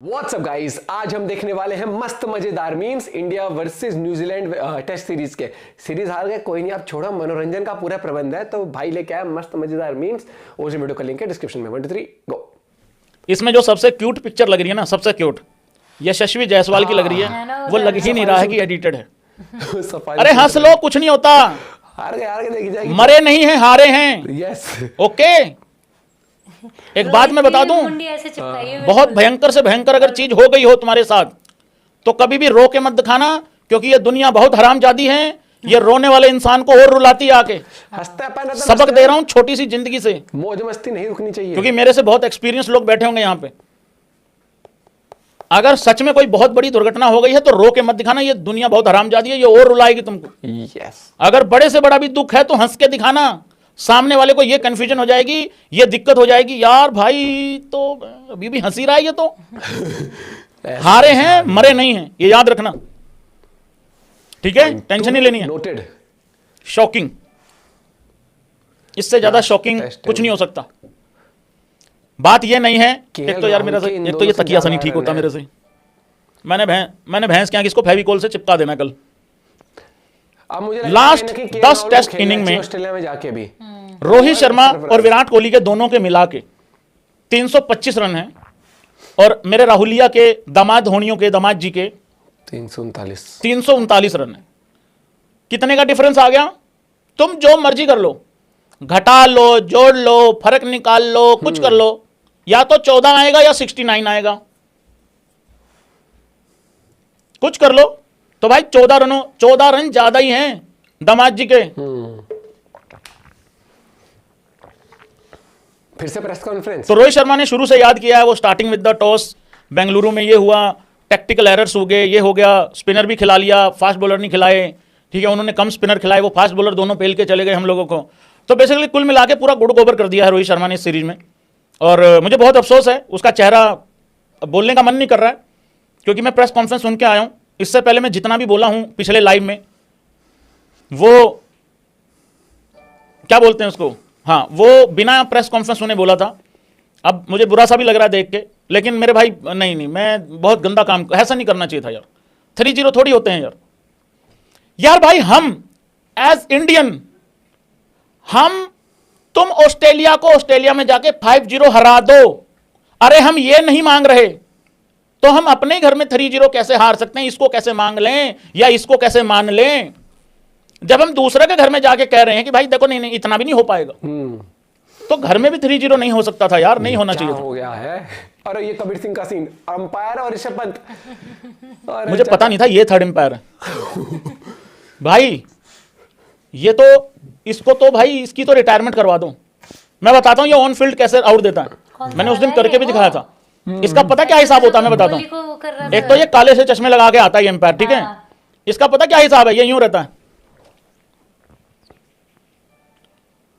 WhatsApp guys, आज हम देखने वाले हैं मस्त मजेदार memes India versus New Zealand test series के। सीरीज हार गए, कोई नहीं, आप छोड़ो, मनोरंजन का पूरा प्रबंध है तो भाई लेके आया मस्त मजेदार मीम्स। उस वीडियो का लिंक है डिस्क्रिप्शन में। 1 2 3 गो। इसमें जो सबसे क्यूट पिक्चर लग रही है ना, सबसे क्यूट यशस्वी जायसवाल की लग रही है। वो लग ही नहीं रहा है कि एडिटेड है। अरे हंस लो, कुछ नहीं होता। हार गए देखी जाएगी। मरे नहीं हैं, हारे हैं। यस ओके, एक बात मैं बता दूं, बहुत भयंकर से भयंकर अगर चीज हो गई हो तुम्हारे साथ तो कभी भी रो के मत दिखाना, क्योंकि ये दुनिया बहुत हरामजादी है। ये रोने वाले इंसान को और रुलाती है आके। सबक दे रहा हूं छोटी सी जिंदगी से। मौज मस्ती नहीं रुकनी चाहिए, क्योंकि मेरे से बहुत एक्सपीरियंस लोग बैठे होंगे यहाँ पे। अगर सच में कोई बहुत बड़ी दुर्घटना हो गई है तो रो के मत दिखाना। ये दुनिया बहुत हरामजादी है, ये और रुलाएगी तुमको। यस अगर बड़े से बड़ा भी दुख है तो हंस के दिखाना। सामने वाले को ये कंफ्यूजन हो जाएगी, ये दिक्कत हो जाएगी, यार भाई तो अभी भी हंसी रहा है ये तो। हारे हैं, मरे नहीं हैं, ये याद रखना, ठीक है? टेंशन नहीं लेनी है। नोटेड। शॉकिंग, इससे ज्यादा शॉकिंग कुछ नहीं हो सकता। बात ये नहीं है, एक तो यार मेरा से, एक तो ये तकिया सा नहीं ठीक होता मेरे से। मैंने भैंस क्या किसको फेविकोल से चिपका देना कल। अब मुझे लास्ट 10 टेस्ट इनिंग में ऑस्ट्रेलिया में जाके भी रोहित शर्मा और विराट कोहली के दोनों के मिला के 325 रन हैं, और मेरे राहुलिया के दामाद धोनियों के, दामाद जी के 339 रन है। कितने का डिफरेंस आ गया? तुम जो मर्जी कर लो, घटा लो, जोड़ लो, फर्क निकाल लो, कुछ कर लो, या तो 14 आएगा या 69 आएगा, कुछ कर लो। तो भाई 14 रन ज्यादा ही हैं दामाद जी के। फिर से प्रेस कॉन्फ्रेंस। तो रोहित शर्मा ने शुरू से याद किया है, वो starting with the toss, Bengaluru में ये हुआ, टेक्टिकल एरर्स हो गए, ये हो गया, स्पिनर भी खिला लिया, फास्ट बॉलर नहीं खिलाए, ठीक है? उन्होंने कम स्पिनर खिलाए, वो फास्ट बॉलर दोनों पेल के चले गए हम लोगों को। तो बेसिकली कुल मिला के पूरा गुड गोबर कर दिया है रोहित शर्मा ने इस सीरीज में। और मुझे बहुत अफसोस है, उसका चेहरा बोलने का मन नहीं कर रहा है, क्योंकि मैं प्रेस कॉन्फ्रेंस सुन के आया हूँ। इससे पहले मैं जितना भी बोला हूं पिछले लाइव में, वो क्या बोलते हैं उसको, हाँ, वो बिना प्रेस कॉन्फ्रेंस सुने बोला था। अब मुझे बुरा सा भी लग रहा है देख के, लेकिन मेरे भाई नहीं, मैं बहुत गंदा काम, ऐसा नहीं करना चाहिए था यार। 3-0 थोड़ी होते हैं यार भाई हम एज इंडियन, तुम ऑस्ट्रेलिया को ऑस्ट्रेलिया में जाके 5-0 हरा दो। अरे हम ये नहीं मांग रहे तो हम अपने घर में 3-0 कैसे हार सकते हैं? इसको कैसे मांग लें या इसको कैसे मान लें, जब हम दूसरे के घर में जाके कह रहे हैं कि भाई देखो नहीं इतना भी नहीं हो पाएगा। तो घर में भी 3-0 नहीं हो सकता था यार, नहीं होना चाहिए था। हो गया है। और ये कबीर सिंह का सीन, अंपायर और ऋषभ पंत, मुझे पता नहीं था ये थर्ड अंपायर है। भाई ये तो, इसको तो भाई इसकी तो रिटायरमेंट करवा दो। मैं बताता हूं ये ऑन फील्ड कैसे आउट देता है, मैंने उस दिन करके भी दिखाया था। इसका पता क्या हिसाब होता है मैं बताता हूं। एक तो ये काले से चश्मे लगा के आता है एम्पायर, ठीक है? इसका पता क्या हिसाब है? ये यूं रहता है,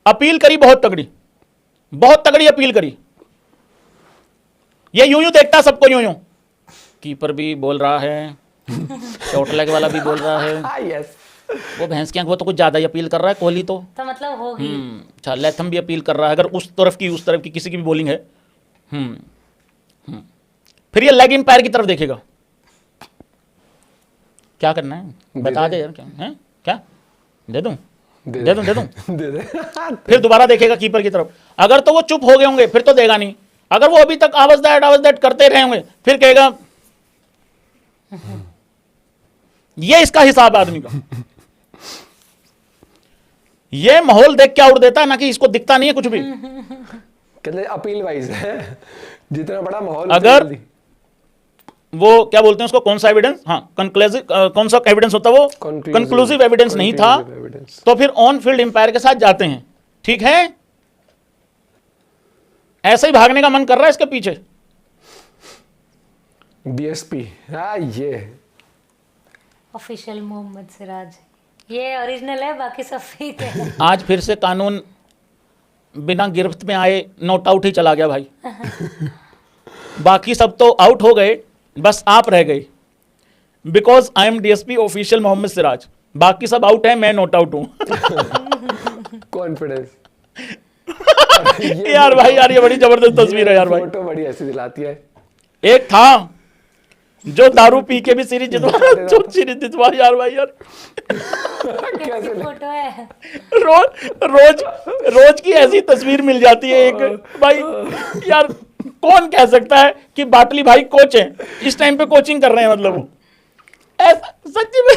अपील करी बहुत तगड़ी अपील करी, ये यूं देखता सबको, यूं कीपर भी बोल रहा है, चोट लेग वाला भी बोल रहा है, वो भैंस क्या, वो तो कुछ ज्यादा ही अपील कर रहा है कोहली तो मतलब होगी। अच्छा, लेथम भी अपील कर रहा है, अगर उस तरफ की किसी की भी बॉलिंग है। फिर ये लेग एम्पायर की तरफ देखेगा, क्या करना है बता दे यार, क्या है, क्या दे दूं? फिर दोबारा देखेगा कीपर की तरफ, अगर तो वो चुप हो गए होंगे फिर तो देगा नहीं, अगर वो अभी तक आवाज दैट करते रहे होंगे फिर कहेगा। ये इसका हिसाब आदमी का। ये माहौल देख के आउट देता है ना, कि इसको दिखता नहीं है कुछ भी। अपील वाइज है, जितना बड़ा माहौल। अगर वो क्या बोलते हैं उसको, कौन सा एविडेंस, हाँ कंक्लूसिव, कौन सा एविडेंस होता है वो, कंक्लूसिव एविडेंस नहीं था, तो फिर ऑन फील्ड एम्पायर के साथ जाते हैं, ठीक है? ऐसे ही भागने का मन कर रहा है इसके पीछे। डीएसपी, हाँ, ये ऑफिशियल मोहम्मद सिराज, ये ओरिजिनल है, बाकी सब फेक है। आज फिर से कानून बिना गिरफ्त में आए नॉट आउट ही चला गया भाई। बाकी सब तो आउट हो गए, बस आप रह गए, because I am DSP official Mohammed Siraj. बाकी सब आउट है, मैं नॉट आउट हूं। कॉन्फिडेंस। यार भाई यार, ये बड़ी जबरदस्त तस्वीर है यार भाई, फोटो बड़ी ऐसी दिलाती है। एक था जो दारू पी के भी सीरीज जितवा, जो सीरीज जितवा यार भाई यार। कैसे ले- फोटो है। रोज की ऐसी तस्वीर मिल जाती है एक भाई यार। कौन कह सकता है कि बाटली भाई कोच है इस टाइम पे कोचिंग कर रहे हैं, मतलब वो ऐसा सच्ची में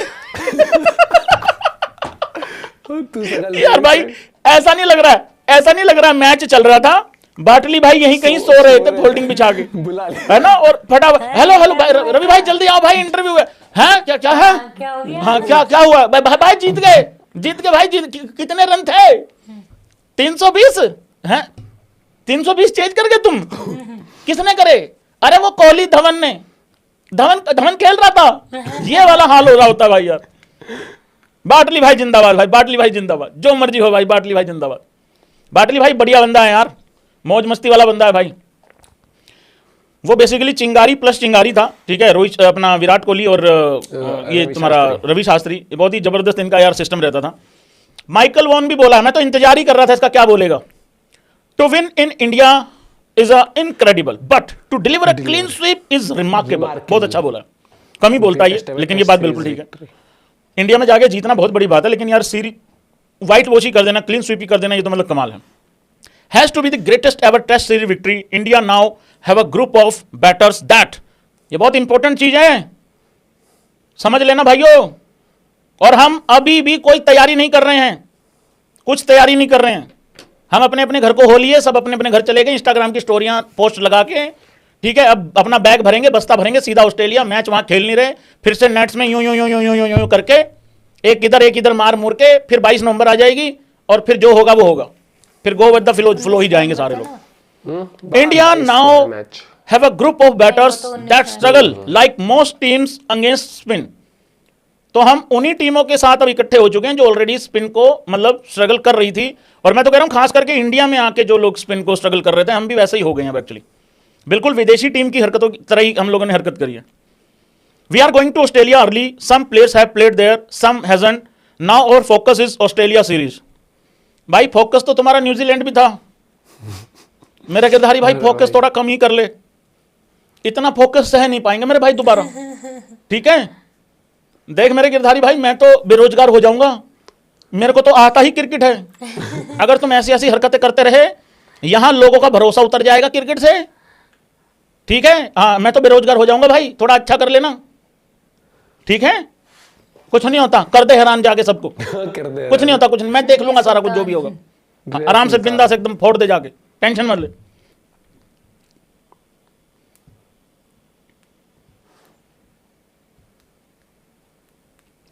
तू सकल यार भाई ऐसा नहीं लग रहा है, ऐसा नहीं लग रहा है मैच चल रहा था, बाटली भाई यहीं कहीं सो रहे थे फोल्डिंग बिछा के, बुला ले। है ना, और फटाफट हेलो हेलो भाई रवि भाई जल्दी आओ भाई इंटरव्यू है। हैं क्या क्या है? क्या हो गया? हाँ क्या हुआ भाई? भाई जीत गए भाई, कितने रन थे? 320 हैं? 320 चेज कर गए तुम? किसने करे? अरे वो कोहली धवन ने, धवन खेल रहा था। ये वाला हाल हो रहा होता भाई यार। बाटली भाई जिंदाबाद भाई, बाटली भाई जिंदाबाद, जो मर्जी हो भाई, बाटली भाई जिंदाबाद। बाटली भाई बढ़िया बंदा है यार, मौज मस्ती वाला बंदा है भाई। वो बेसिकली चिंगारी प्लस चिंगारी था, ठीक है, रोहित अपना विराट कोहली और ये तुम्हारा रवि शास्त्री, बहुत ही जबरदस्त इनका यार सिस्टम रहता था। माइकल वॉन भी बोला, मैं तो इंतजार ही कर रहा था इसका क्या बोलेगा। To win in India is incredible but to deliver a clean sweep is remarkable. बहुत अच्छा बोला, कम ही बोलता है लेकिन ये बात बिल्कुल ठीक है। इंडिया में जाके जीतना बहुत बड़ी बात है, लेकिन यार सीरीज व्हाइट वॉश ही कर देना, क्लीन स्वीप ही कर देना, ये तो मतलब कमाल है। Has to be the greatest ever test series victory, India now have a group of batters that, ये बहुत इंपॉर्टेंट चीज है, समझ लेना भाइयों। और हम अभी भी कोई तैयारी नहीं कर रहे हैं, कुछ तैयारी नहीं कर रहे हैं। हम अपने अपने घर को हो लिए, सब अपने अपने घर चले गए, इंस्टाग्राम की स्टोरियां पोस्ट लगा के, ठीक है। अब अपना बैग भरेंगे, बस्ता भरेंगे, सीधा ऑस्ट्रेलिया, मैच वहां खेल नहीं रहे, फिर से नेट्स में यूं यूं यूं यूं यूं यूं करके एक इधर मार मुर के, फिर 22 नवंबर आ जाएगी और फिर जो होगा वो होगा, फिर गो विद द फ्लो ही जाएंगे सारे लोग। India now have a group of batters that struggle like most teams against spin. तो हम उन्हीं टीमों के साथ अब इकट्ठे हो चुके हैं जो ऑलरेडी स्पिन को मतलब स्ट्रगल कर रही थी। और मैं तो कह रहा हूं खास करके इंडिया में आके जो लोग स्पिन को स्ट्रगल कर रहे थे, हम भी वैसे ही हो गए हैं एक्चुअली, बिल्कुल विदेशी टीम की हरकतों की तरह ही हम लोगों ने हरकत करी है। We are going to Australia early, some players have played there, some hasn't, now our focus is Australia series. भाई फोकस तो तुम्हारा न्यूजीलैंड भी था मेरे गिरधारी भाई, फोकस थोड़ा कम ही कर ले, इतना फोकस सह नहीं पाएंगे मेरे भाई दोबारा, ठीक है। देख मेरे गिरधारी भाई, मैं तो बेरोजगार हो जाऊंगा, मेरे को तो आता ही क्रिकेट है। अगर तुम ऐसी ऐसी हरकतें करते रहे, यहां लोगों का भरोसा उतर जाएगा क्रिकेट से, ठीक है। हाँ मैं तो बेरोजगार हो जाऊंगा भाई, थोड़ा अच्छा कर लेना, ठीक है। कुछ नहीं होता, कर दे हैरान जाके सबको, कुछ नहीं होता, कुछ नहीं, मैं देख लूंगा सारा कुछ जो भी होगा, आराम से बिंदास एकदम फोड़ दे जाके, टेंशन मत ले।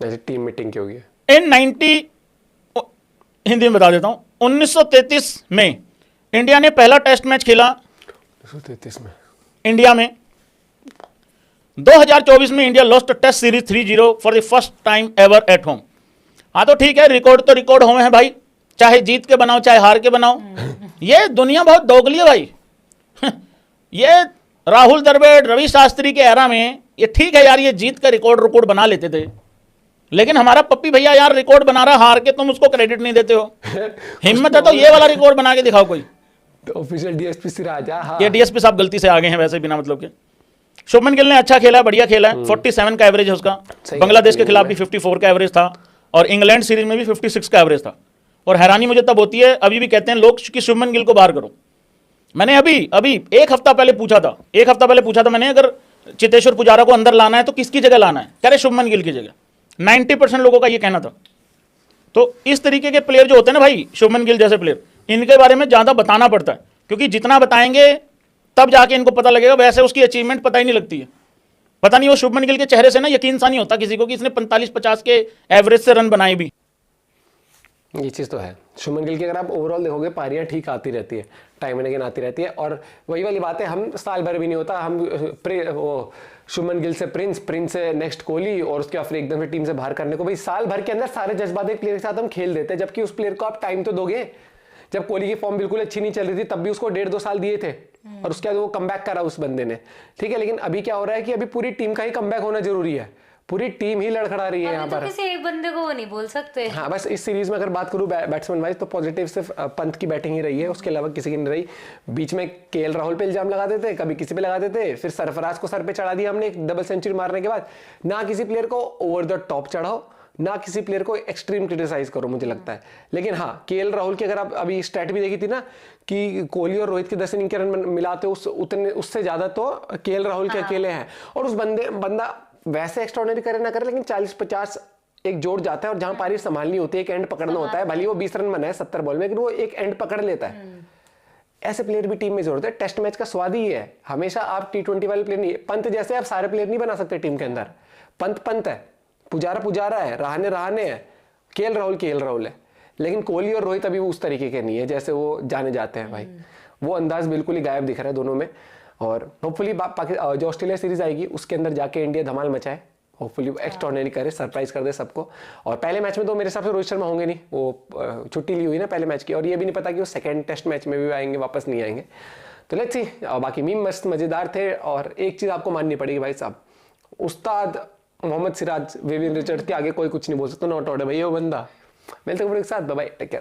टीम मीटिंग क्यों होगी? इन 90 हिंदी में बता देता हूं, 1933 में इंडिया ने पहला टेस्ट मैच खेला 1933 में इंडिया में। 2024 में India lost test series 3-0 for the first time ever at home. हाँ तो ठीक है, रिकॉर्ड तो रिकॉर्ड हुए हैं भाई, चाहे जीत के बनाओ चाहे हार के बनाओ। ये दुनिया बहुत दोगली है भाई। ये राहुल द्रविड़, रवि शास्त्री के एरा में ये ठीक है यार, ये जीत का रिकॉर्ड बना लेते थे, लेकिन हमारा पप्पी भैया यार रिकॉर्ड बना रहा, हार के तुम उसको क्रेडिट नहीं देते हो। हिम्मत है तो ये वाला रिकॉर्ड बना के दिखाओ कोई। तो ऑफिशियल डीएसपी सिराज, हाँ ये डीएसपी साहब गलती से आ गए हैं वैसे बिना मतलब के। शुभमन गिल ने अच्छा खेला, बढ़िया खेला है, 47 का एवरेज है उसका, बांग्लादेश के खिलाफ भी 54 का एवरेज था, और इंग्लैंड सीरीज में भी 56 का एवरेज था। और हैरानी मुझे तब होती है, अभी भी कहते हैं लोग कि शुभमन गिल को बाहर करो। मैंने अभी एक हफ्ता पहले पूछा था मैंने, अगर चेतेश्वर पुजारा को अंदर लाना है तो किसकी जगह लाना है, कह रहे शुभमन गिल की जगह। 90% लोगों का ये कहना था। तो इस तरीके के प्लेयर जो होते हैं ना भाई, शुभमन गिल जैसे प्लेयर, इनके बारे में ज्यादा बताना पड़ता है, क्योंकि जितना बताएंगे तब जाके इनको पता लगेगा, वैसे उसकी अचीवमेंट पता ही नहीं लगती है। पता नहीं वो शुभमन गिल के चेहरे से ना यकीन सा नहीं होता किसी को कि इसने 45-50 के एवरेज से रन बनाए भी। ये चीज़ तो है। शुभमन गिल की अगर आप ओवरऑल देखोगे, पारियां ठीक आती रहती है, टाइम एंड अगेन आती रहती है, और वही वाली बात है, हम साल भर भी नहीं होता, हम वो शुभमन गिल से प्रिंस से नेक्स्ट कोहली, और उसके बाद फिर एकदम से टीम से बाहर करने को, भाई साल भर के अंदर सारे जज्बात एक प्लेयर के साथ हम खेल देते हैं, जबकि उस प्लेयर को आप टाइम तो दोगे। जब कोहली की फॉर्म बिल्कुल अच्छी नहीं चल रही थी, तब भी उसको 1.5-2 साल दिए थे, और उसके बाद वो कमबैक करा उस बंदे ने, ठीक है। लेकिन अभी क्या हो रहा है कि अभी पूरी टीम का ही कमबैक होना जरूरी है, पूरी टीम ही लड़खड़ा रही है यहाँ अभी तो पर। किसी एक बंदे को वो नहीं बोल सकते। हाँ, बस इस सीरीज में अगर बात करूँ बैट्समैन वाइज तो पॉजिटिव सिर्फ पंत की बैटिंग ही रही है, उसके अलावा किसी की नहीं रही। बीच में केएल राहुल पे इल्जाम लगा देते, कभी किसी पे लगा देते, फिर सरफराज को सर पे चढ़ा दिया हमने एक डबल सेंचुरी मारने के बाद। ना किसी प्लेयर को ओवर द टॉप चढ़ाओ, ना किसी प्लेयर को एक्सट्रीम क्रिटिसाइज करो, मुझे लगता है। लेकिन हाँ, केएल राहुल की अगर आप अभी स्टैट भी देखी थी ना कि कोहली और रोहित के 10 इनिंग के रन मिलाते उतने उससे ज्यादा तो केएल राहुल के अकेले हैं। और उस बंदा वैसे एक्स्ट्राऑर्डिनरी करे ना करे, लेकिन 40-50 एक जोड़ जाता है और जहां पारी संभालनी होती है, एक एंड पकड़ना होता है, भले वो 20 रन बनाए 70 बॉल में, लेकिन वो एक एंड पकड़ लेता है। ऐसे प्लेयर भी टीम में जरूरत है। टेस्ट मैच का स्वाद ही है, हमेशा आप T20 वाले प्लेयर नहीं, पंत जैसे आप सारे प्लेयर नहीं बना सकते टीम के अंदर। पंत है, पुजारा है, रहाणे है, केएल राहुल है। लेकिन कोहली और रोहित अभी उस तरीके के नहीं है जैसे वो जाने जाते हैं भाई। वो अंदाज बिल्कुल ही गायब दिख रहा है दोनों में। और होपफुली जो ऑस्ट्रेलिया सीरीज आएगी उसके अंदर जाके इंडिया धमाल मचाए, होपफुली एक्स्ट्राऑर्डिनरी करे, सरप्राइज कर दे सबको। और पहले मैच में तो मेरे हिसाब से रोहित शर्मा होंगे नहीं, वो छुट्टी ली हुई ना पहले मैच की, और ये भी नहीं पता कि वो सेकंड टेस्ट मैच में भी आएंगे, वापस नहीं आएंगे। तो लेट्स सी। बाकी मीम मस्त मजेदार थे। और एक चीज आपको माननी पड़ेगी भाई साहब, उस्ताद मोहम्मद सिराज, विवियन रिचर्ड्स के आगे कोई कुछ नहीं बोल सकता, नॉट आउट है भाई वो बंदा। मिलते हैं एक साथ, बाय बाय, टेक केयर।